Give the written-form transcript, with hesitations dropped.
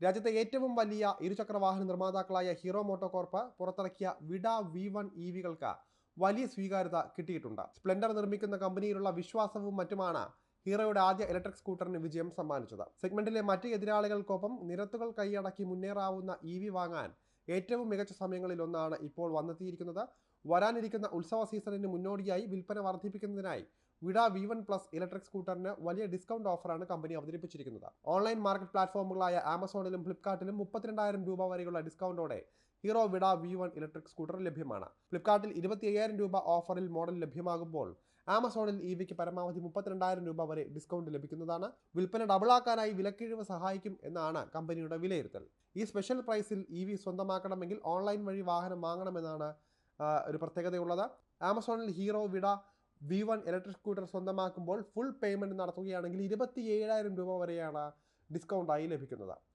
രാജ്യത്തെ ഏറ്റവും വലിയ ഇരുചക്ര വാഹന നിർമ്മാതാക്കളായ ഹീറോ മോട്ടോകോർപ്പ് പുറത്തിറക്കിയ വിഡ V1 EVകൾക്ക് വലിയ സ്വീകാര്യത കിട്ടിയിട്ടുണ്ട്. സ്പ്ലെൻഡർ നിർമ്മിക്കുന്ന കമ്പനിയിലുള്ള വിശ്വാസവും മറ്റുമാണ് ഹീറോയുടെ ആദ്യ ഇലക്ട്രിക് സ്കൂട്ടറിന് വിജയം സമ്മാനിച്ചത്. സെഗ്മെന്റിലെ മറ്റ് എതിരാളികൾക്കൊപ്പം നിരത്തുകൾ കൈയടക്കി മുന്നേറാവുന്ന EV വാങ്ങാൻ ഏറ്റവും മികച്ച സമയങ്ങളിലൊന്നാണ് ഇപ്പോൾ വന്നെത്തിയിരിക്കുന്നത്. വരാനിരിക്കുന്ന ഉത്സവ സീസണിന് മുന്നോടിയായി വിൽപ്പന വർദ്ധിപ്പിക്കുന്നതിനായി വിഡ V1 പ്ലസ് ഇലക്ട്രിക് സ്കൂട്ടറിന് വലിയ ഡിസ്കൗണ്ട് ഓഫറാണ് കമ്പനി അവതരിപ്പിച്ചിരിക്കുന്നത്. ഓൺലൈൻ മാർക്കറ്റ് പ്ലാറ്റ്ഫോമുകളായ ആമസോണിലും ഫ്ലിപ്കാർട്ടിലും 32,000 രൂപ വരെയുള്ള ഡിസ്കൗണ്ടോടെ Hero Vida V1 electric scooter ലഭ്യമാണ്. ഫ്ലിപ്കാർട്ടിൽ 25,000 രൂപ ഓഫറിൽ മോഡൽ ലഭ്യമാകുമ്പോൾ ആമസോണിൽ EVക്ക് പരമാവധി 32,000 രൂപ വരെ ഡിസ്കൗണ്ട് ലഭിക്കുന്നതാണ്. വിൽപ്പന ഡബിളാക്കാനായി വിലക്കിഴിവ് സഹായിക്കും എന്നാണ് കമ്പനിയുടെ വിലയിരുത്തൽ. ഈ സ്പെഷ്യൽ പ്രൈസിൽ EV സ്വന്തമാക്കണമെങ്കിൽ ഓൺലൈൻ വഴി വാഹനം വാങ്ങണമെന്നാണ് ഒരു പ്രത്യേകതയുള്ളത്. ആമസോണിൽ Hero Vida V1 electric scooter സ്വന്തമാക്കുമ്പോൾ ഫുൾ പേയ്മെൻറ്റ് നടത്തുകയാണെങ്കിൽ 27,000 രൂപ വരെയാണ് ഡിസ്കൗണ്ടായി ലഭിക്കുന്നത്.